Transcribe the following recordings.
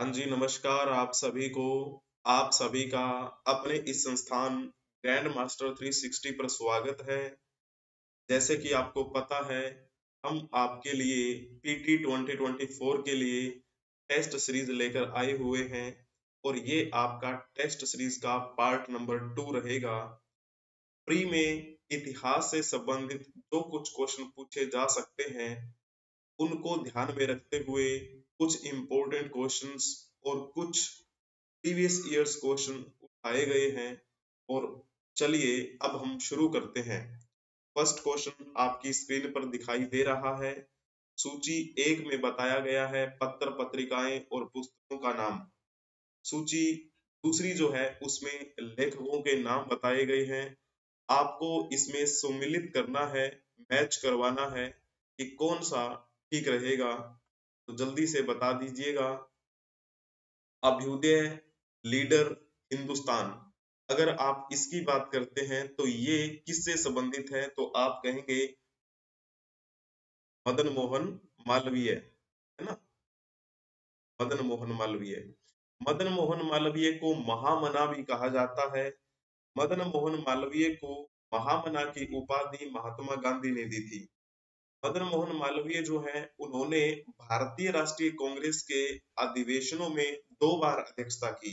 हाँ जी, नमस्कार आप सभी को। आप सभी का अपने इस संस्थान ग्रैंड मास्टर 360 पर स्वागत है। जैसे कि आपको पता है, हम आपके लिए पीटी 2024 के लिए टेस्ट सीरीज लेकर आए हुए हैं और ये आपका टेस्ट सीरीज का पार्ट नंबर 2 रहेगा। प्री में इतिहास से संबंधित जो कुछ क्वेश्चन पूछे जा सकते हैं, उनको ध्यान में रखते हुए कुछ इम्पोर्टेंट क्वेश्चंस और कुछ प्रीवियस ईयर्स क्वेश्चन उठाए गए हैं। और चलिए अब हम शुरू करते हैं। फर्स्ट क्वेश्चन आपकी स्क्रीन पर दिखाई दे रहा है। सूची 1 में बताया गया है पत्र पत्रिकाएं और पुस्तकों का नाम। सूची दूसरी जो है उसमें लेखकों के नाम बताए गए हैं। आपको इसमें सम्मिलित करना है, मैच करवाना है कि कौन सा ठीक रहेगा। तो जल्दी से बता दीजिएगा। अभ्युदय, लीडर, हिंदुस्तान। अगर आप इसकी बात करते हैं तो ये किससे संबंधित है, तो आप कहेंगे मदन मोहन मालवीय, है ना। मदन मोहन मालवीय। मदन मोहन मालवीय को महामना भी कहा जाता है। मदन मोहन मालवीय को महामना की उपाधि महात्मा गांधी ने दी थी। मदन मोहन मालवीय जो है उन्होंने भारतीय राष्ट्रीय कांग्रेस के अधिवेशनों में 2 बार अध्यक्षता की।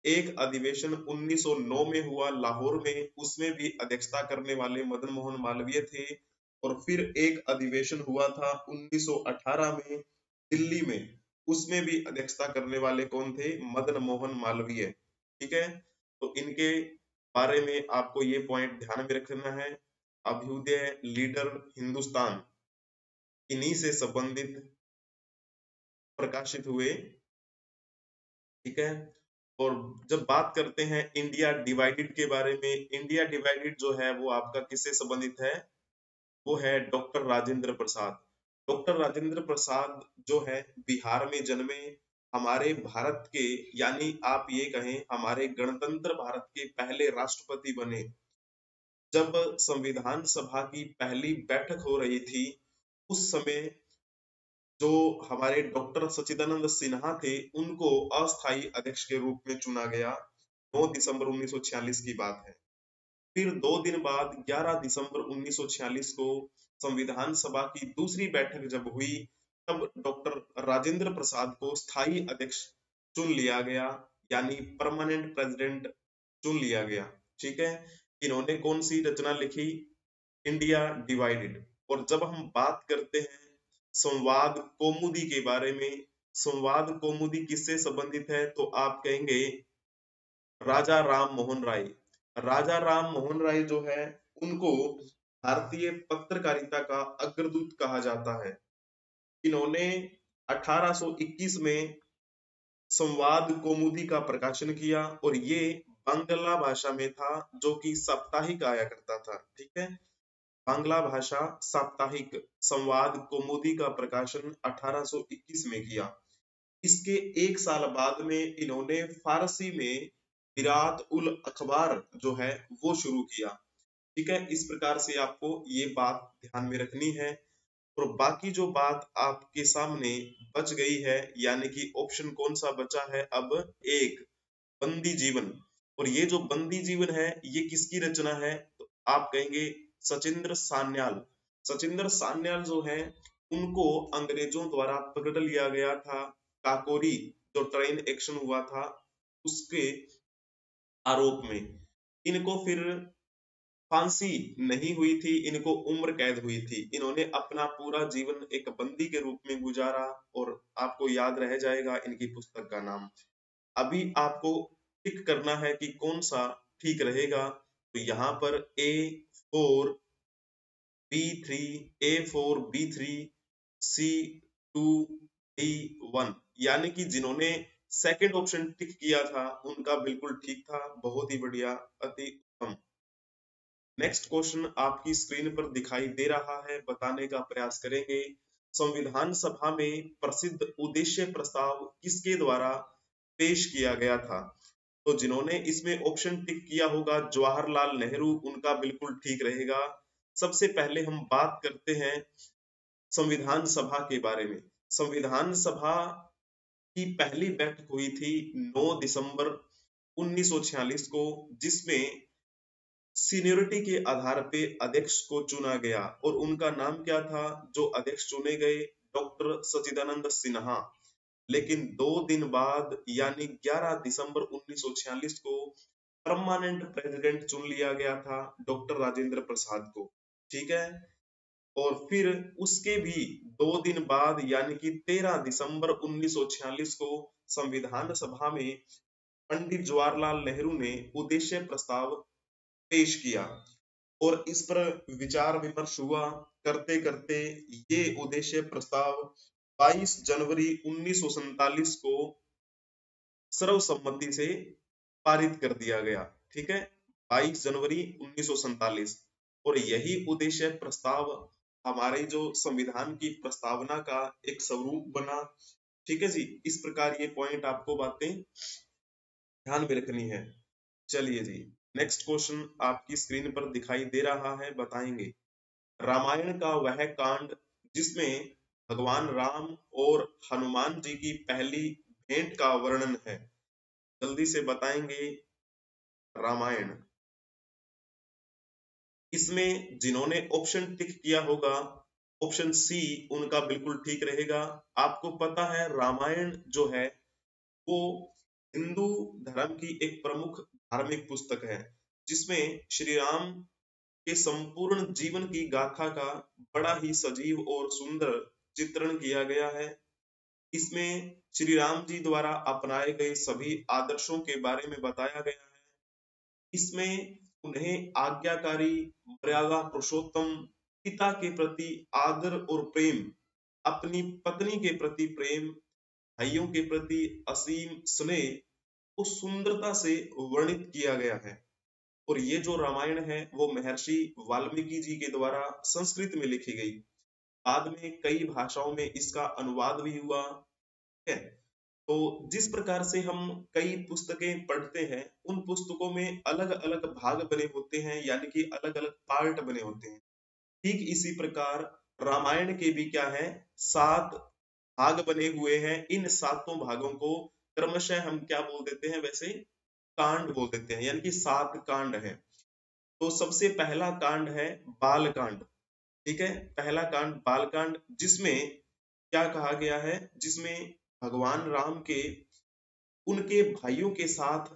एक अधिवेशन 1909 में हुआ लाहौर में, उसमें भी अध्यक्षता करने वाले मदन मोहन मालवीय थे। और फिर एक अधिवेशन हुआ था 1918 में दिल्ली में, उसमें भी अध्यक्षता करने वाले कौन थे, मदन मोहन मालवीय। ठीक है, तो इनके बारे में आपको ये पॉइंट ध्यान में रखना है। अभ्युदय, लीडर, हिंदुस्तान इन्हीं से संबंधित प्रकाशित हुए। ठीक है, और जब बात करते हैं इंडिया डिवाइडेड के बारे में, इंडिया डिवाइडेड जो है वो आपका किससे संबंधित है, वो है डॉक्टर राजेंद्र प्रसाद। डॉक्टर राजेंद्र प्रसाद जो है बिहार में जन्मे, हमारे भारत के, यानी आप ये कहें हमारे गणतंत्र भारत के पहले राष्ट्रपति बने। जब संविधान सभा की पहली बैठक हो रही थी, उस समय जो हमारे डॉक्टर सच्चिदानंद सिन्हा थे, उनको अस्थायी अध्यक्ष के रूप में चुना गया। 9 दिसंबर 1946 की बात है। फिर 2 दिन बाद 11 दिसंबर 1946 को संविधान सभा की दूसरी बैठक जब हुई, तब डॉक्टर राजेंद्र प्रसाद को स्थायी अध्यक्ष चुन लिया गया, यानी परमानेंट प्रेसिडेंट चुन लिया गया। ठीक है, इन्होंने कौन सी रचना लिखी, इंडिया डिवाइडेड। और जब हम बात करते हैं संवाद कौमुदी के बारे में, संवाद कौमुदी किससे संबंधित है, तो आप कहेंगे राजा राम मोहन राय। राजा राम मोहन राय जो है उनको भारतीय पत्रकारिता का अग्रदूत कहा जाता है। इन्होंने 1821 में संवाद कौमुदी का प्रकाशन किया और ये बांग्ला भाषा में था, जो कि साप्ताहिक आया करता था। ठीक है, बांग्ला भाषा साप्ताहिक संवाद कौमुदी का प्रकाशन 1821 में किया। इसके 1 साल बाद में इन्होंने फारसी में विरात उल अखबार जो है वो शुरू किया। ठीक है, इस प्रकार से आपको ये बात ध्यान में रखनी है। और बाकी जो बात आपके सामने बच गई है, यानी कि ऑप्शन कौन सा बचा है अब, एक, बंदी जीवन। और ये जो बंदी जीवन है ये किसकी रचना है, तो आप कहेंगे सचिंद्र सान्याल। सचिंद्र सान्याल जो है उनको अंग्रेजों द्वारा पकड़ लिया गया था, काकोरी जो ट्रेन एक्शन हुआ था उसके आरोप में। इनको फिर फांसी नहीं हुई थी, इनको उम्र कैद हुई थी। इन्होंने अपना पूरा जीवन एक बंदी के रूप में गुजारा और आपको याद रह जाएगा इनकी पुस्तक का नाम। अभी आपको टिक करना है कि कौन सा ठीक रहेगा। तो यहाँ पर A4 B3, A4 B3 C2 D1, यानी कि जिन्होंने सेकंड ऑप्शन टिक किया था उनका बिल्कुल ठीक था। बहुत ही बढ़िया, अति उत्तम। नेक्स्ट क्वेश्चन आपकी स्क्रीन पर दिखाई दे रहा है, बताने का प्रयास करेंगे। संविधान सभा में प्रसिद्ध उद्देश्य प्रस्ताव किसके द्वारा पेश किया गया था, तो जिन्होंने इसमें ऑप्शन टिक किया होगा जवाहरलाल नेहरू, उनका बिल्कुल ठीक रहेगा। सबसे पहले हम बात करते हैं संविधान सभा के बारे में। संविधान सभा की पहली बैठक हुई थी 9 दिसंबर 1946 को, जिसमें सीनियरिटी के आधार पे अध्यक्ष को चुना गया। और उनका नाम क्या था जो अध्यक्ष चुने गए? डॉक्टर सच्चिदानंद सिन्हा। लेकिन 2 दिन बाद यानी 11 दिसंबर 1946 को परमानेंट प्रेसिडेंट चुन लिया गया था डॉक्टर राजेंद्र प्रसाद को। ठीक है। और फिर उसके भी 2 दिन बाद यानी कि 13 दिसंबर 1946 को संविधान सभा में पंडित जवाहरलाल नेहरू ने उद्देश्य प्रस्ताव पेश किया और इस पर विचार विमर्श हुआ। करते करते ये उद्देश्य प्रस्ताव 22 जनवरी 1947 को सर्वसम्मति से पारित कर दिया गया। ठीक है, 22 जनवरी 1947। और यही उद्देश्य प्रस्ताव हमारे जो संविधान की प्रस्तावना का एक स्वरूप बना। ठीक है जी, इस प्रकार ये पॉइंट आपको बातें ध्यान में रखनी है। चलिए जी, नेक्स्ट क्वेश्चन आपकी स्क्रीन पर दिखाई दे रहा है, बताएंगे। रामायण का वह कांड जिसमें भगवान राम और हनुमान जी की पहली भेंट का वर्णन है, जल्दी से बताएंगे। रामायण, इसमें जिन्होंने ऑप्शन टिक किया होगा, ऑप्शन सी उनका बिल्कुल ठीक रहेगा। आपको पता है रामायण जो है वो हिंदू धर्म की एक प्रमुख धार्मिक पुस्तक है, जिसमें श्री राम के संपूर्ण जीवन की गाथा का बड़ा ही सजीव और सुंदर चित्रण किया गया है। इसमें श्री राम जी द्वारा अपनाए गए सभी आदर्शों के बारे में बताया गया है। इसमें उन्हें आज्ञाकारी, मर्यादा पुरुषोत्तम, पिता के प्रति आदर और प्रेम, अपनी पत्नी के प्रति प्रेम, भाइयों के प्रति असीम स्नेह को सुंदरता से वर्णित किया गया है। और ये जो रामायण है वो महर्षि वाल्मीकि जी के द्वारा संस्कृत में लिखी गई, बाद में कई भाषाओं में इसका अनुवाद भी हुआ है। तो जिस प्रकार से हम कई पुस्तकें पढ़ते हैं, उन पुस्तकों में अलग अलग भाग बने होते हैं, यानी कि अलग अलग पार्ट बने होते हैं। ठीक इसी प्रकार रामायण के भी क्या है, 7 भाग बने हुए हैं। इन 7 भागों को क्रमशः हम क्या बोल देते हैं, वैसे कांड बोल देते हैं, यानी कि 7 कांड है। तो सबसे पहला कांड है बाल कांड। ठीक है, पहला कांड बाल कांड, जिसमें क्या कहा गया है, जिसमें भगवान राम के उनके भाइयों के साथ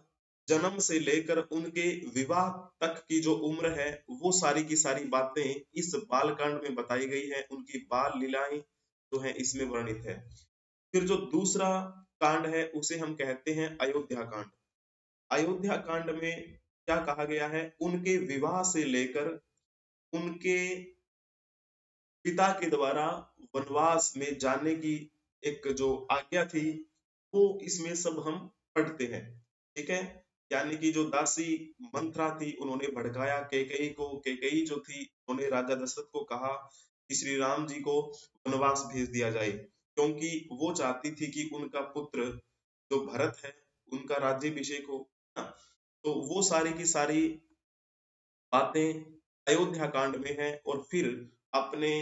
जन्म से लेकर उनके विवाह तक की जो उम्र है, वो सारी की सारी बातें इस बाल कांड में बताई गई है। उनकी बाल लीलाएं जो है इसमें वर्णित है। फिर जो दूसरा कांड है उसे हम कहते हैं अयोध्या कांड। अयोध्या कांड में क्या कहा गया है, उनके विवाह से लेकर उनके पिता के द्वारा वनवास में जाने की एक जो आज्ञा थी, वो इसमें सब हम पढ़ते हैं। ठीक है, यानी कि जो दासी मंत्रा थी, उन्होंने भड़काया कैकेयी को। कैकेयी जो थी, उन्होंने राजा दशरथ को कहा कि श्री राम जी को वनवास भेज दिया जाए, क्योंकि वो चाहती थी कि उनका पुत्र जो भरत है, उनका राज्याभिषेक हो। तो वो सारी की सारी बातें अयोध्या कांड में है। और फिर अपने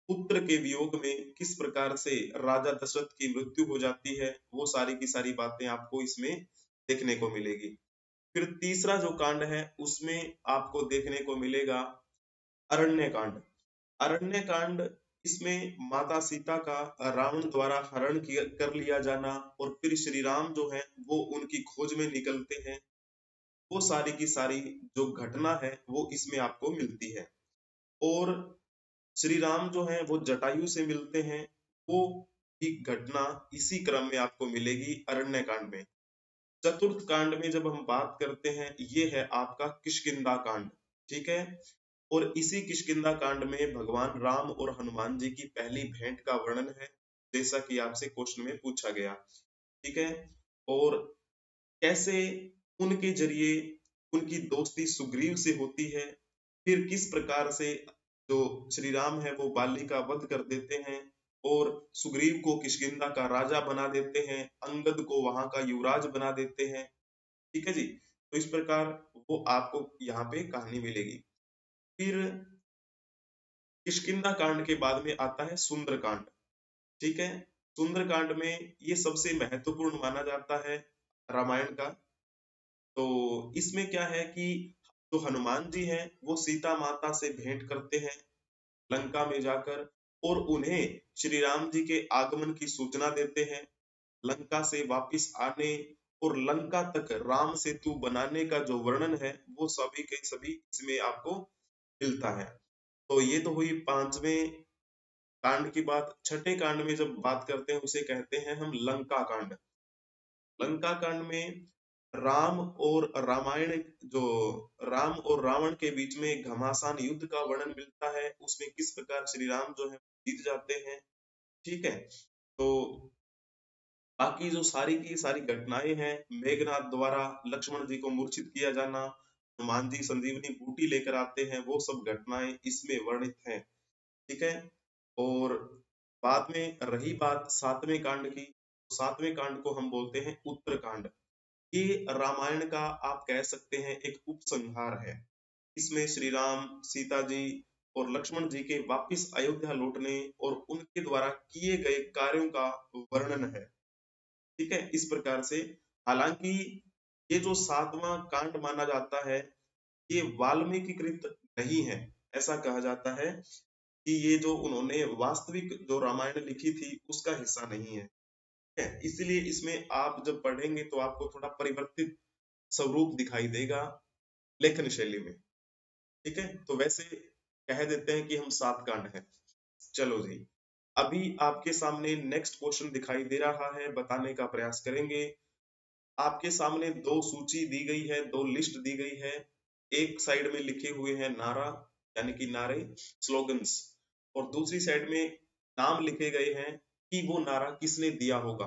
पुत्र के वियोग में किस प्रकार से राजा दशरथ की मृत्यु हो जाती है, वो सारी की सारी बातें आपको इसमें देखने को मिलेगी। फिर तीसरा जो कांड है उसमें आपको देखने को मिलेगा अरण्य कांड। अरण्य कांड, इसमें माता सीता का रावण द्वारा हरण कर लिया जाना, और फिर श्री राम जो है वो उनकी खोज में निकलते हैं। वो सारी की सारी जो घटना है वो इसमें आपको मिलती है। और श्री राम जो है वो जटायु से मिलते हैं, वो भी घटना इसी क्रम में आपको मिलेगी अरण्य कांड में। चतुर्थ कांड में जब हम बात करते हैं, ये है आपका किष्किंधा कांड। ठीक है, और इसी किष्किंधा कांड में भगवान राम और हनुमान जी की पहली भेंट का वर्णन है, जैसा कि आपसे क्वेश्चन में पूछा गया। ठीक है, और कैसे उनके जरिए उनकी दोस्ती सुग्रीव से होती है, फिर किस प्रकार से जो श्री राम है वो बाली का वध कर देते हैं और सुग्रीव को किष्किंधा का राजा बना देते हैं, अंगद को वहां का युवराज बना देते हैं। ठीक है जी, तो इस प्रकार वो आपको यहाँ पे कहानी मिलेगी। फिर किष्किंधा कांड के बाद में आता है सुंदर कांड। ठीक है, सुंदरकांड में ये सबसे महत्वपूर्ण माना जाता है रामायण का। तो इसमें क्या है कि जो हनुमान जी हैं वो सीता माता से भेंट करते हैं लंका में जाकर, और उन्हें श्री राम जी के आगमन की सूचना देते हैं। लंका से वापिस आने और लंका तक राम सेतु बनाने का जो वर्णन है वो सभी के सभी इसमें आपको मिलता है। तो ये तो हुई पांचवें कांड की बात। छठे कांड में जब बात करते हैं उसे कहते हैं हम लंका कांड। लंका कांड में राम और रामायण, जो राम और रावण के बीच में घमासान युद्ध का वर्णन मिलता है, उसमें किस प्रकार श्री राम जो है जीत जाते हैं। ठीक है, तो बाकी जो सारी की सारी घटनाएं हैं, मेघनाथ द्वारा लक्ष्मण जी को मूर्छित किया जाना, हनुमान जी संजीवनी बूटी लेकर आते हैं, वो सब घटनाएं इसमें वर्णित हैं। ठीक है, और बाद में रही बात सातवें कांड की, सातवें कांड को हम बोलते हैं उत्तरकांड। ये रामायण का आप कह सकते हैं एक उपसंहार है। इसमें श्री राम, सीता जी और लक्ष्मण जी के वापिस अयोध्या लौटने और उनके द्वारा किए गए कार्यों का वर्णन है। ठीक है, इस प्रकार से, हालांकि ये जो सातवां कांड माना जाता है ये वाल्मीकि कृत नहीं है। ऐसा कहा जाता है कि ये जो उन्होंने वास्तविक जो रामायण लिखी थी उसका हिस्सा नहीं है। ठीक है, इसलिए इसमें आप जब पढ़ेंगे तो आपको थोड़ा परिवर्तित स्वरूप दिखाई देगा लेखन शैली में। ठीक है, तो वैसे कह देते हैं कि हम सात कांड हैं। चलो जी, अभी आपके सामने नेक्स्ट क्वेश्चन दिखाई दे रहा है, बताने का प्रयास करेंगे। आपके सामने दो सूची दी गई है, दो लिस्ट दी गई है। एक साइड में लिखे हुए हैं नारा, यानी कि नारे, स्लोगन्स, और दूसरी साइड में नाम लिखे गए हैं कि वो नारा किसने दिया होगा।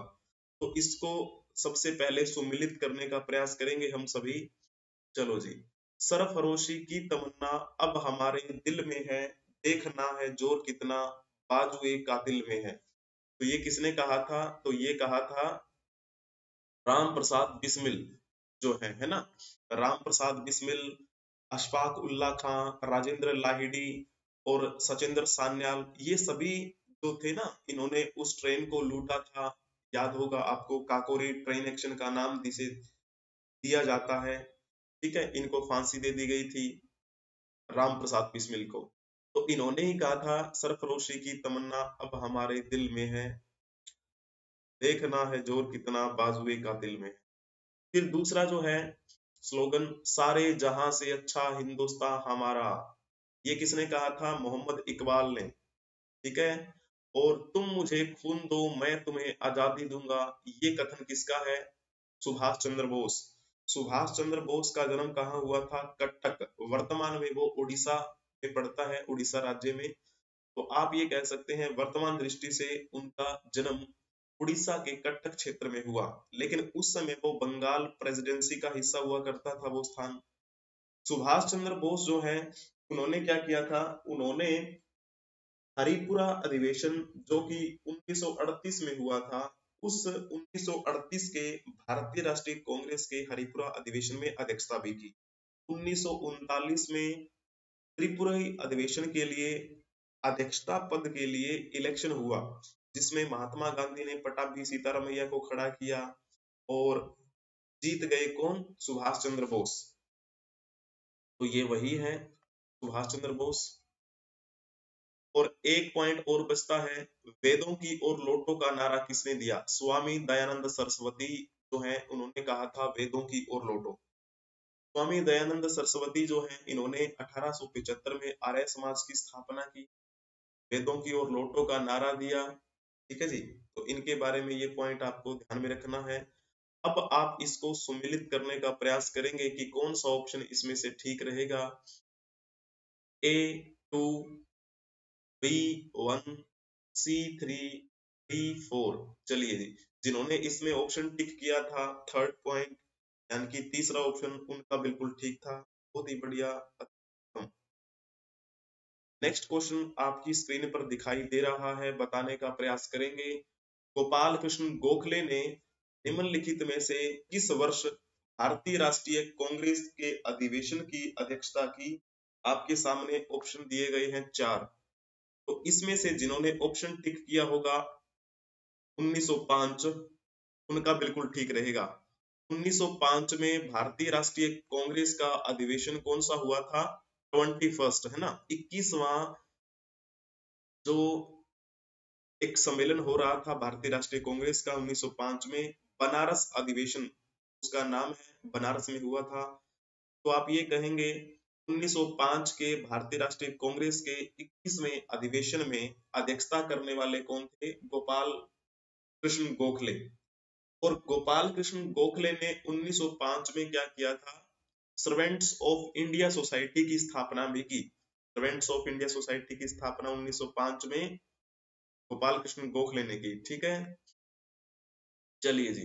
तो इसको सबसे पहले सुमिलित करने का प्रयास करेंगे हम सभी। चलो जी, सरफरोशी की तमन्ना अब हमारे दिल में है, देखना है जोर कितना बाजुए कातिल में है। तो ये किसने कहा था? तो ये कहा था राम प्रसाद बिस्मिल जो है ना, राम प्रसाद बिस्मिल, अशफाक उल्ला खां, राजेंद्र लाहिड़ी और सचिंदर सान्याल, ये सभी जो थे ना, इन्होंने उस ट्रेन को लूटा था। याद होगा आपको, काकोरी ट्रेन एक्शन का नाम जिसे दिया जाता है। ठीक है, इनको फांसी दे दी गई थी, राम प्रसाद बिस्मिल को। तो इन्होंने ही कहा था सरफरोशी की तमन्ना अब हमारे दिल में है, देखना है जोर कितना बाजुए कातिल में। फिर दूसरा जो है स्लोगन, सारे जहां से अच्छा हिंदुस्तान हमारा, ये किसने कहा था? मोहम्मद इकबाल ने। ठीक है, और तुम मुझे खून दो मैं तुम्हें आजादी दूंगा, ये कथन किसका है? सुभाष चंद्र बोस। सुभाष चंद्र बोस का जन्म कहाँ हुआ था? कटक, वर्तमान में वो उड़ीसा में पड़ता है, उड़ीसा राज्य में। तो आप ये कह सकते हैं वर्तमान दृष्टि से उनका जन्म उड़ीसा के कटक क्षेत्र में हुआ, लेकिन उस समय वो बंगाल प्रेसिडेंसी का हिस्सा हुआ करता था वो स्थान। सुभाष चंद्र बोस जो है, उन्होंने क्या किया था? उन्होंने हरिपुरा अधिवेशन जो कि 1938 में हुआ था, उस 1938 के भारतीय राष्ट्रीय कांग्रेस के हरिपुरा अधिवेशन में अध्यक्षता भी की। 1939 में त्रिपुराई अधिवेशन के लिए अध्यक्षता पद के लिए इलेक्शन हुआ, जिसमें महात्मा गांधी ने पटाभी सीतारामैया को खड़ा किया और जीत गए कौन? सुभाष चंद्र बोस। तो ये वही है सुभाष चंद्र बोस। और एक पॉइंट और बचता है, वेदों की ओर लौटो का नारा किसने दिया? स्वामी दयानंद सरस्वती जो है, उन्होंने कहा था वेदों की ओर लौटो। स्वामी दयानंद सरस्वती जो है, इन्होंने 1875 में आर्य समाज की स्थापना की, वेदों की ओर लौटो का नारा दिया। ठीक है जी, तो इनके बारे में ये पॉइंट आपको ध्यान में रखना है। अब आप इसको सुमिलित करने का प्रयास करेंगे कि कौन सा ऑप्शन इसमें से ठीक रहेगा। A2, B1, C3, D4। चलिए जी, जिन्होंने इसमें ऑप्शन टिक किया था थर्ड पॉइंट, यानी कि तीसरा ऑप्शन, उनका बिल्कुल ठीक था, बहुत ही बढ़िया। नेक्स्ट क्वेश्चन आपकी स्क्रीन पर दिखाई दे रहा है, बताने का प्रयास करेंगे। गोपाल कृष्ण गोखले ने निम्नलिखित में से किस वर्ष भारतीय राष्ट्रीय कांग्रेस के अधिवेशन की अध्यक्षता की? आपके सामने ऑप्शन दिए गए हैं 4। तो इसमें से जिन्होंने ऑप्शन टिक किया होगा 1905 उनका बिल्कुल ठीक रहेगा। 1905 में भारतीय राष्ट्रीय कांग्रेस का अधिवेशन कौन सा हुआ था? 21 है ना, 21वां जो एक सम्मेलन हो रहा था भारतीय राष्ट्रीय कांग्रेस का 1905 में, बनारस अधिवेशन उसका नाम है, बनारस में हुआ था। तो आप ये कहेंगे 1905 के भारतीय राष्ट्रीय कांग्रेस के 21वें अधिवेशन में अध्यक्षता करने वाले कौन थे? गोपाल कृष्ण गोखले। और गोपाल कृष्ण गोखले ने 1905 में क्या किया था? सर्वेंट्स ऑफ इंडिया सोसाइटी की स्थापना भी की। सर्वेंट्स ऑफ इंडिया सोसाइटी की स्थापना 1905 में गोपाल कृष्ण गोखले ने की। ठीक है, चलिए जी,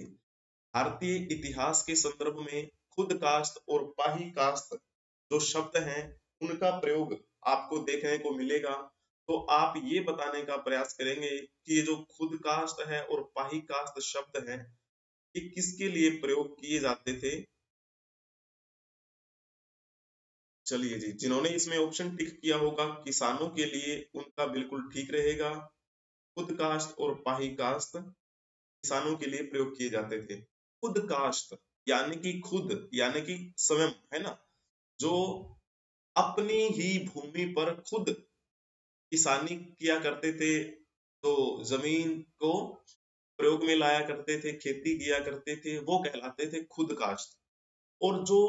भारतीय इतिहास के संदर्भ में खुद कास्ट और पाही कास्ट जो शब्द हैं उनका प्रयोग आपको देखने को मिलेगा। तो आप ये बताने का प्रयास करेंगे कि ये जो खुद कास्ट है और पाही कास्ट शब्द है ये किसके लिए प्रयोग किए जाते थे? चलिए जी, जिन्होंने इसमें ऑप्शन टिक किया होगा किसानों के लिए, उनका बिल्कुल ठीक रहेगा। खुद कास्ट और पाही कास्ट किसानों के लिए प्रयोग किए जाते थे। खुद कास्ट यानी कि खुद यानी कि स्वयं, है ना, जो अपनी ही भूमि पर खुद किसानी किया करते थे, तो जमीन को प्रयोग में लाया करते थे, खेती किया करते थे, वो कहलाते थे खुद कास्ट। और जो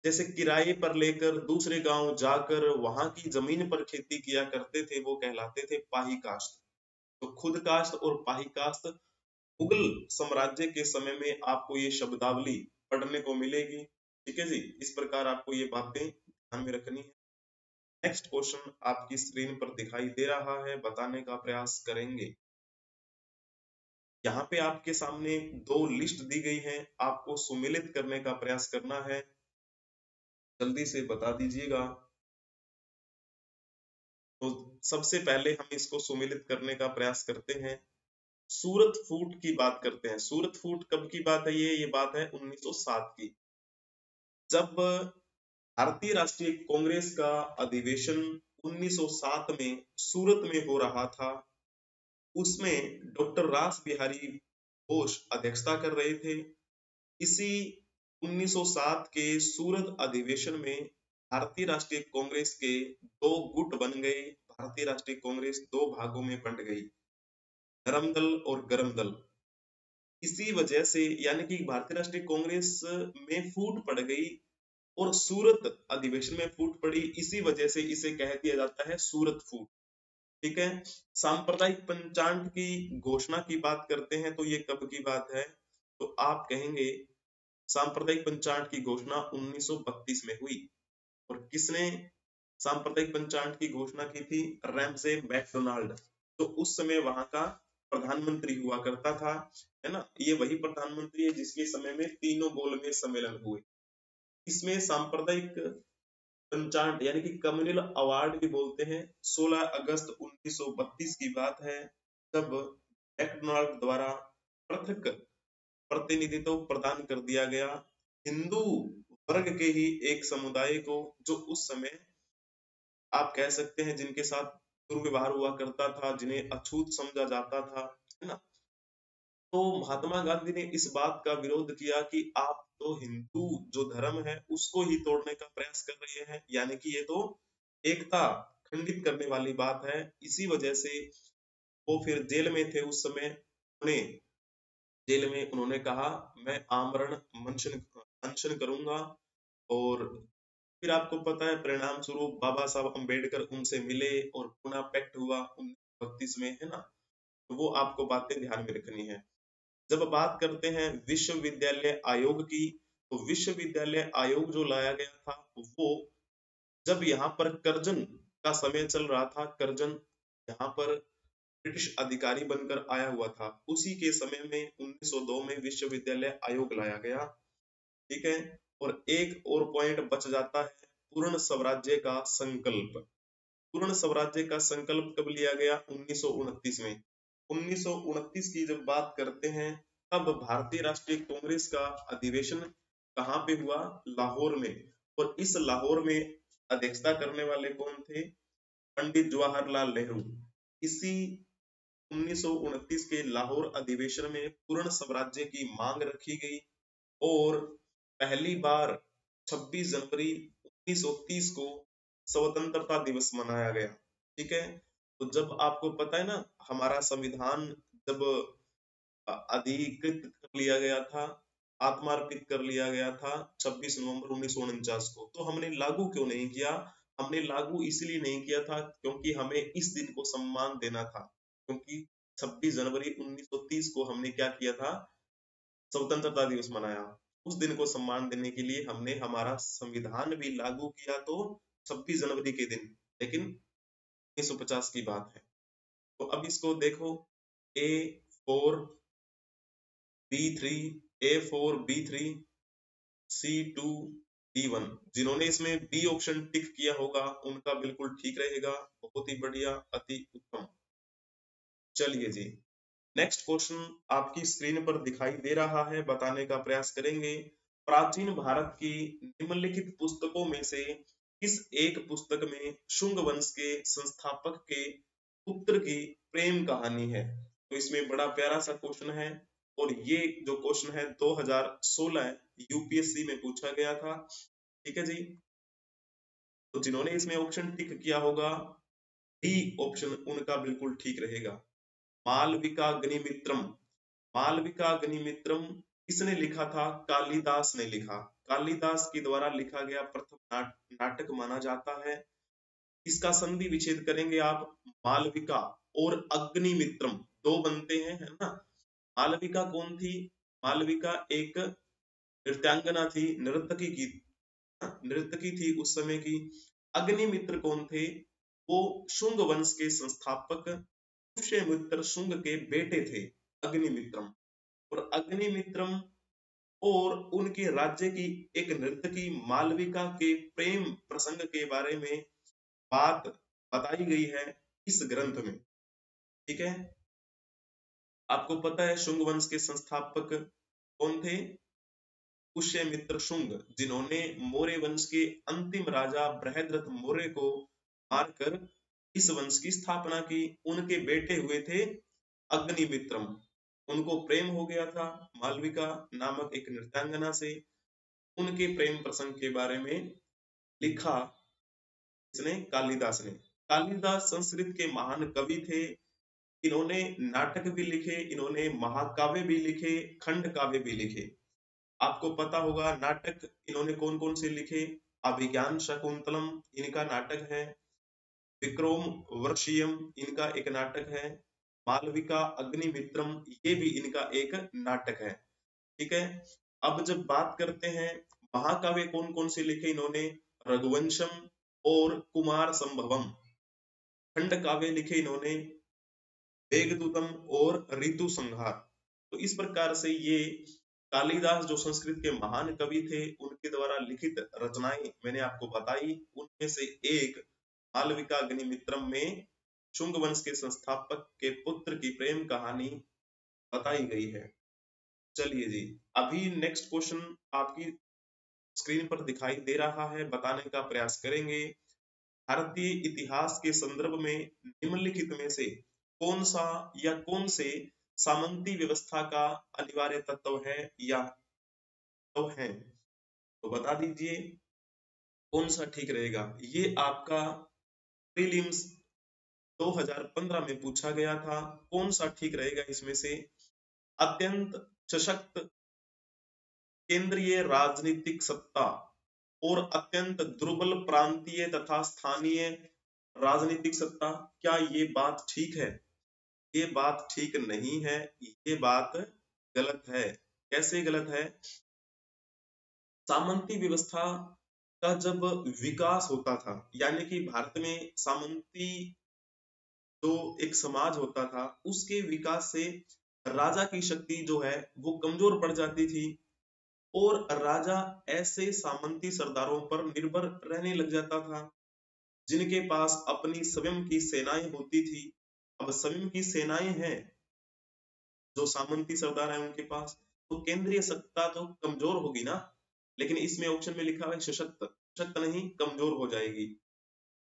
जैसे किराए पर लेकर दूसरे गांव जाकर वहां की जमीन पर खेती किया करते थे, वो कहलाते थे पाही कास्ट। तो खुद कास्ट और पाही कास्ट मुगल साम्राज्य के समय में आपको ये शब्दावली पढ़ने को मिलेगी। ठीक है जी, इस प्रकार आपको ये बातें ध्यान में रखनी है। नेक्स्ट क्वेश्चन आपकी स्क्रीन पर दिखाई दे रहा है, बताने का प्रयास करेंगे। यहाँ पे आपके सामने दो लिस्ट दी गई है, आपको सुमेलित करने का प्रयास करना है, जल्दी से बता दीजिएगा। तो सबसे पहले हम इसको सुमेलित करने का प्रयास करते हैं। सूरत फूट की बात करते हैं। सूरत फूट कब की बात है? ये बात है 1907 की, जब भारतीय राष्ट्रीय कांग्रेस का अधिवेशन 1907 में सूरत में हो रहा था। उसमें डॉक्टर रास बिहारी बोस अध्यक्षता कर रहे थे। इसी 1907 के सूरत अधिवेशन में भारतीय राष्ट्रीय कांग्रेस के दो गुट बन गए। भारतीय राष्ट्रीय कांग्रेस दो भागों में बंट गई, नरम दल और गरम दल। इसी वजह से यानी कि भारतीय राष्ट्रीय कांग्रेस में फूट पड़ गई और सूरत अधिवेशन में फूट पड़ी, इसी वजह से इसे कह दिया जाता है सूरत फूट। ठीक है, सांप्रदायिक पंचांग की घोषणा की बात करते हैं तो ये कब की बात है? तो आप कहेंगे सांप्रदायिक पंचांग की घोषणा 1932 में हुई। और किसने सांप्रदायिक पंचांग की घोषणा की थी? Ramsay MacDonald. तो उस समय वहां का प्रधानमंत्री हुआ करता था, है ना, ये वही प्रधानमंत्री है जिसके समय में तीनों गोलमेज सम्मेलन हुए। इसमें सांप्रदायिक पंचांग यानी कि कम्युनल अवार्ड भी बोलते हैं। 16 अगस्त 1932 की बात है, जब मैकडोनाल्ड द्वारा पृथक प्रतिनिधित्व प्रदान कर दिया गया हिंदू वर्ग के ही एक समुदाय को, जो उस समय आप कह सकते हैं जिनके साथ दुर्व्यवहार हुआ करता था, जिन्हें अछूत समझा जाता था, है ना। तो महात्मा गांधी ने इस बात का विरोध किया कि आप तो हिंदू जो धर्म है उसको ही तोड़ने का प्रयास कर रहे हैं, यानी कि ये तो एकता खंडित करने वाली बात है। इसी वजह से वो फिर जेल में थे उस समय। उन्हें जेल में उन्होंने कहा मैं आमरण अनशन करूंगा। और फिर आपको पता है परिणाम स्वरूप बाबा साहब अम्बेडकर उनसे मिले और पुनः पैक्ट हुआ 1932 में, है ना। तो वो आपको बातें ध्यान में रखनी है। जब बात करते हैं विश्वविद्यालय आयोग की, तो विश्वविद्यालय आयोग जो लाया गया था वो जब यहाँ पर कर्जन का समय चल रहा था, कर्जन यहाँ पर ब्रिटिश अधिकारी बनकर आया हुआ था, उसी के समय में 1902 में विश्वविद्यालय आयोग लाया गया। ठीक है, और एक और पॉइंट बच जाता है, पूर्ण स्वराज्य का संकल्प। पूर्ण स्वराज्य का संकल्प कब लिया गया? 1929 में। 1929 की जब बात करते हैं तब भारतीय राष्ट्रीय कांग्रेस का अधिवेशन कहाँ पे हुआ? लाहौर में। और इस लाहौर में अध्यक्षता करने वाले कौन थे? पंडित जवाहरलाल नेहरू। इसी 1929 के लाहौर अधिवेशन में पूर्ण स्वराज्य की मांग रखी गई और पहली बार 26 जनवरी 1930 को स्वतंत्रता दिवस मनाया गया। ठीक है, तो जब आपको पता है ना, हमारा संविधान जब अधिकृत कर लिया गया था, आत्मार्पित कर लिया गया था 26 नवंबर 1949 को, तो हमने लागू क्यों नहीं किया? हमने लागू इसलिए नहीं किया था क्योंकि हमें इस दिन को सम्मान देना था, क्योंकि 26 जनवरी 1930 को हमने क्या किया था? स्वतंत्रता दिवस मनाया। उस दिन को सम्मान देने के लिए हमने हमारा संविधान भी लागू किया, तो 26 जनवरी के दिन, लेकिन 1950 की बात है। तो अब इसको देखो, A4 B3 A4 B3 C2 D1, जिन्होंने इसमें बी ऑप्शन टिक किया होगा उनका बिल्कुल ठीक रहेगा। बहुत ही बढ़िया, अति उत्तम। चलिए जी, नेक्स्ट क्वेश्चन आपकी स्क्रीन पर दिखाई दे रहा है, बताने का प्रयास करेंगे। प्राचीन भारत की निम्नलिखित पुस्तकों में से किस एक पुस्तक में शुंग वंश के संस्थापक के पुत्र की प्रेम कहानी है? तो इसमें बड़ा प्यारा सा क्वेश्चन है, और ये जो क्वेश्चन है 2016 यूपीएससी में पूछा गया था। ठीक है जी, तो जिन्होंने इसमें ऑप्शन टिक किया होगा, डी ऑप्शन उनका बिल्कुल ठीक रहेगा। मालविका अग्निमित्रम, मालविका अग्निमित्रम किसने लिखा था? कालिदास ने लिखा। कालिदास के द्वारा लिखा गया प्रथम नाटक माना जाता है। इसका संधि विच्छेद करेंगे आप, मालविका और अग्निमित्रम दो बनते हैं, है ना। मालविका कौन थी? मालविका एक नृत्यांगना थी, नर्तकी थी उस समय की। अग्निमित्र कौन थे? वो शुंग वंश के संस्थापक पुष्यमित्र शुंग के बेटे थे अग्निमित्रम। और अग्निमित्रम और उनके राज्य की एक नर्तकी मालविका के प्रेम प्रसंग के बारे में बात बताई गई है इस ग्रंथ में। ठीक है, आपको पता है शुंग वंश के संस्थापक कौन थे? पुष्यमित्र शुंग, जिन्होंने मौर्य वंश के अंतिम राजा बृहद्रथ मौर्य को मारकर इस वंश की स्थापना की। उनके बेटे हुए थे अग्निमित्रम। उनको प्रेम हो गया था मालविका नामक एक नृत्यांगना से। उनके प्रेम प्रसंग के बारे में लिखा इसने, कालिदास ने। कालिदास संस्कृत के महान कवि थे। इन्होंने नाटक भी लिखे, इन्होंने महाकाव्य भी लिखे, खंड काव्य भी लिखे। आपको पता होगा नाटक इन्होंने कौन कौन से लिखे? अभिज्ञान शकुंतलम इनका नाटक है, विक्रम वर्षियम इनका एक नाटक है, मालविका अग्निमित्रम ये भी इनका एक नाटक है। ठीक है, अब जब बात करते हैं महाकाव्य कौन कौन से लिखे इन्होंने, रघुवंशम और कुमार संभवम। खंड काव्य लिखे इन्होंने मेघदूतम और ऋतु संहार। तो इस प्रकार से ये कालिदास जो संस्कृत के महान कवि थे, उनके द्वारा लिखित रचनाएं मैंने आपको बताई। उनमें से एक मालविका अग्निमित्रम में शुंग वंश के संस्थापक के पुत्र की प्रेम कहानी बताई गई है। चलिए जी, अभी नेक्स्ट क्वेश्चन आपकी स्क्रीन पर दिखाई दे रहा है, बताने का प्रयास करेंगे। भारतीय इतिहास के संदर्भ में निम्नलिखित में से कौन सा या कौन से सामंती व्यवस्था का अनिवार्य तत्व है या तत्व है? तो बता दीजिए कौन सा ठीक रहेगा। ये आपका प्रीलिम्स 2015 में पूछा गया था, कौन सा ठीक रहेगा इसमें से? अत्यंत सशक्त केंद्रीय राजनीतिक सत्ता और अत्यंत दुर्बल प्रांतीय तथा स्थानीय राजनीतिक सत्ता, क्या ये बात ठीक है? ये बात ठीक नहीं है, ये बात गलत है। कैसे गलत है? सामंती व्यवस्था का जब विकास होता था, यानी कि भारत में सामंती जो एक समाज होता था, उसके विकास से राजा की शक्ति जो है वो कमजोर पड़ जाती थी, और राजा ऐसे सामंती सरदारों पर निर्भर रहने लग जाता था जिनके पास अपनी स्वयं की सेनाएं होती थी। अब स्वयं की सेनाएं हैं जो सामंती सरदार है उनके पास, तो केंद्रीय सत्ता तो कमजोर होगी ना। लेकिन इसमें ऑप्शन में लिखा है सशक्त, सशक्त नहीं, कमजोर हो जाएगी।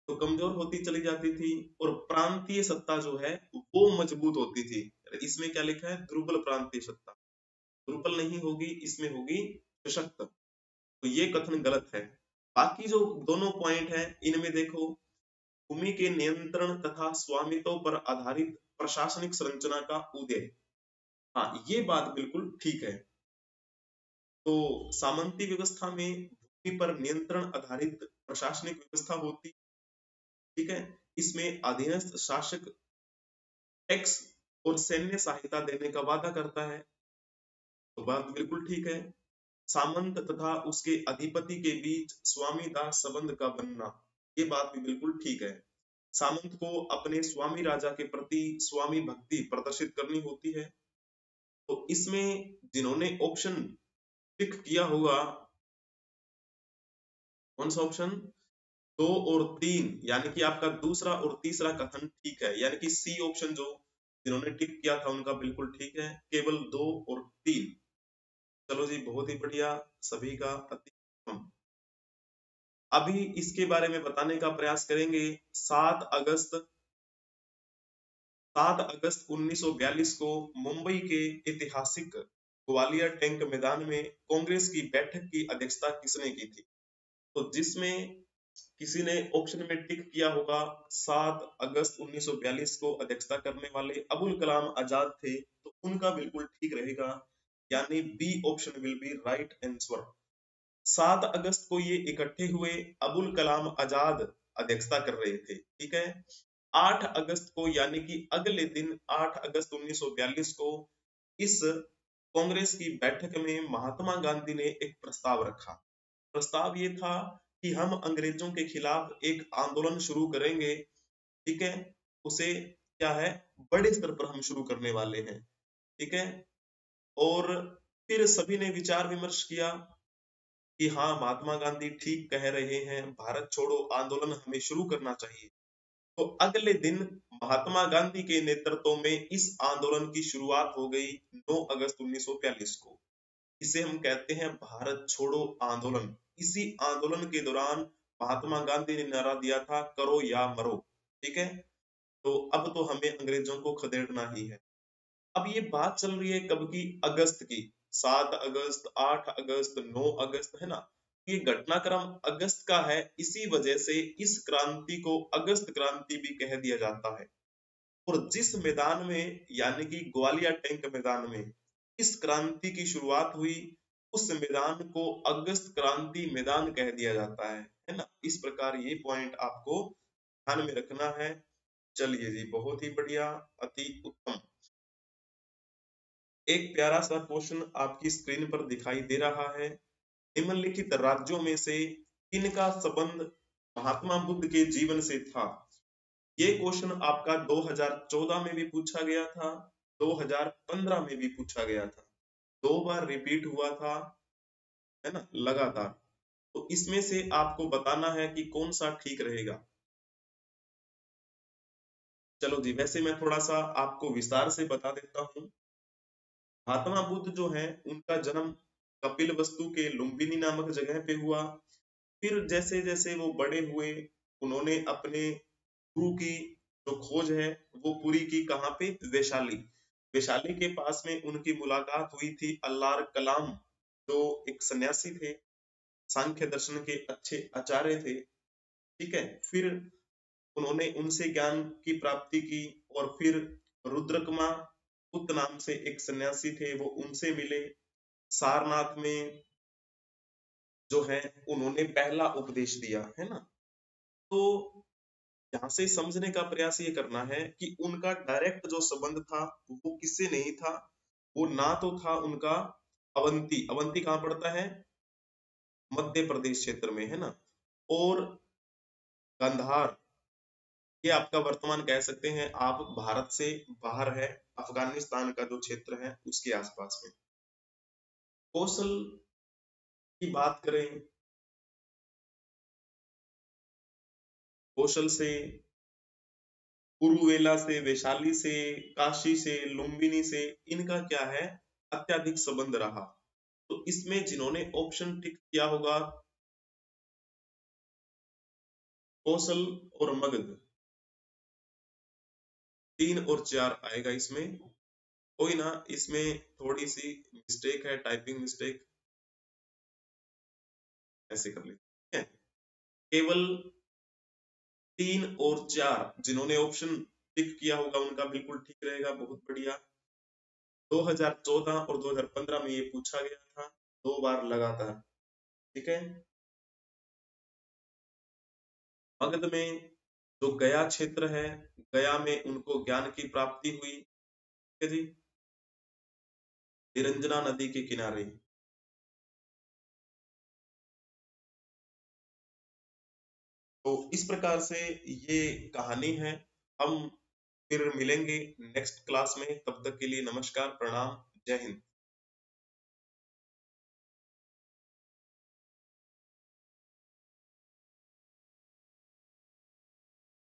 तो कमजोर होती चली जाती थी, और प्रांतीय सत्ता जो है वो मजबूत होती थी। इसमें क्या लिखा है, दुर्बल प्रांतीय सत्ता, दुर्बल नहीं होगी, इसमें होगी सशक्त। तो ये कथन गलत है। बाकी जो दोनों पॉइंट है इनमें देखो, भूमि के नियंत्रण तथा स्वामित्व पर आधारित प्रशासनिक संरचना का उदय, हाँ ये बात बिल्कुल ठीक है। तो सामंती व्यवस्था में भूमि पर नियंत्रण आधारित प्रशासनिक व्यवस्था होती, ठीक है। इसमें अधीनस्थ शासक टैक्स और सैन्य सहायता देने का वादा करता है, तो बात बिल्कुल ठीक है। सामंत तथा उसके अधिपति के बीच स्वामी दास संबंध का बनना, ये बात भी बिल्कुल ठीक है। सामंत को अपने स्वामी राजा के प्रति स्वामी भक्ति प्रदर्शित करनी होती है। तो इसमें जिन्होंने ऑप्शन टिक किया होगा, कौन सा ऑप्शन, 2 और 3, यानी कि आपका दूसरा और तीसरा कथन ठीक है, यानी कि सी ऑप्शन जो जिन्होंने टिक किया था उनका बिल्कुल ठीक है, केवल 2 और 3। चलो जी बहुत ही बढ़िया, सभी का अति उत्तम। अभी इसके बारे में बताने का प्रयास करेंगे। 7 अगस्त 1942 को मुंबई के ऐतिहासिक ग्वालियर टैंक मैदान में कांग्रेस की बैठक की अध्यक्षता किसने की थी? तो जिसमें किसी ने ऑप्शन में टिक किया होगा 7 अगस्त 1942 को अध्यक्षता करने वाले अबुल कलाम आजाद थे, तो उनका बिल्कुल ठीक रहेगा, यानी B option will be right answer. 7 अगस्त को ये इकट्ठे हुए, अबुल कलाम आजाद अध्यक्षता कर रहे थे, ठीक है। 8 अगस्त को यानी कि अगले दिन 8 अगस्त 1942 को इस कांग्रेस की बैठक में महात्मा गांधी ने एक प्रस्ताव रखा। प्रस्ताव ये था कि हम अंग्रेजों के खिलाफ एक आंदोलन शुरू करेंगे, ठीक है। उसे क्या है, बड़े स्तर पर हम शुरू करने वाले हैं, ठीक है। और फिर सभी ने विचार विमर्श किया कि हाँ महात्मा गांधी ठीक कह रहे हैं, भारत छोड़ो आंदोलन हमें शुरू करना चाहिए। तो अगले दिन महात्मा गांधी के नेतृत्व में इस आंदोलन की शुरुआत हो गई 9 अगस्त 1942 को। इसे हम कहते हैं भारत छोड़ो आंदोलन। इसी आंदोलन के दौरान महात्मा गांधी ने नारा दिया था, करो या मरो, ठीक है। तो अब तो हमें अंग्रेजों को खदेड़ना ही है। अब ये बात चल रही है कब की, अगस्त की। 7 अगस्त, 8 अगस्त, 9 अगस्त, है ना। ये घटनाक्रम अगस्त का है, इसी वजह से इस क्रांति को अगस्त क्रांति भी कह दिया जाता है। और जिस मैदान में यानी कि ग्वालियर टैंक मैदान में इस क्रांति की शुरुआत हुई, उस मैदान को अगस्त क्रांति मैदान कह दिया जाता है ना। इस प्रकार ये पॉइंट आपको ध्यान में रखना है। चलिए जी बहुत ही बढ़िया, अति उत्तम। एक प्यारा सा क्वेश्चन आपकी स्क्रीन पर दिखाई दे रहा है, निम्नलिखित राज्यों में से किनका संबंध महात्मा बुद्ध के जीवन से था? ये क्वेश्चन आपका 2014 में भी पूछा गया था, 2015 में भी पूछा गया था, 2 बार रिपीट हुआ था, है ना, लगातार। तो इसमें से आपको बताना है कि कौन सा ठीक रहेगा। चलो जी, वैसे मैं थोड़ा सा आपको विस्तार से बता देता हूँ। महात्मा बुद्ध जो है उनका जन्म कपिल वस्तु के लुम्बिनी नामक जगह पे हुआ। फिर जैसे जैसे वो बड़े हुए, उन्होंने अपने गुरु की जो खोज है वो पूरी की, कहाँ पे, वैशाली। वैशाली के पास में उनकी मुलाकात हुई थी अल्लाह कलाम, जो एक सन्यासी थे, सांख्य दर्शन के अच्छे आचार्य थे, ठीक है। फिर उन्होंने उनसे ज्ञान की प्राप्ति की, और फिर रुद्रकमा पुत नाम से एक सन्यासी थे, वो उनसे मिले। सारनाथ में जो है उन्होंने पहला उपदेश दिया, है ना। तो यहाँ से समझने का प्रयास ये करना है कि उनका डायरेक्ट जो संबंध था वो किससे नहीं था। वो ना तो था उनका अवंती, अवंती कहाँ पड़ता है, मध्य प्रदेश क्षेत्र में, है ना। और कंधार, ये आपका वर्तमान कह सकते हैं आप भारत से बाहर है, अफगानिस्तान का जो क्षेत्र है उसके आसपास में। कौशल की बात करें, कौशल से, कुरुवेला से, वैशाली से, काशी से, लुम्बिनी से, इनका क्या है, अत्यधिक संबंध रहा। तो इसमें जिन्होंने ऑप्शन टिक किया होगा कौशल और मगध, 3 और 4 आएगा इसमें। कोई ना, इसमें थोड़ी सी मिस्टेक है, टाइपिंग मिस्टेक, ऐसे कर लेते हैं। केवल 3 और 4 जिन्होंने ऑप्शन टिक किया होगा उनका बिल्कुल ठीक रहेगा, बहुत बढ़िया। 2014 और 2015 में ये पूछा गया था, 2 बार लगातार। ठीक है। मगध में जो गया क्षेत्र है, गया में उनको ज्ञान की प्राप्ति हुई। ठीक है जी, निरंजना नदी के किनारे। तो इस प्रकार से ये कहानी है। हम फिर मिलेंगे नेक्स्ट क्लास में, तब तक के लिए नमस्कार, प्रणाम, जय हिंद।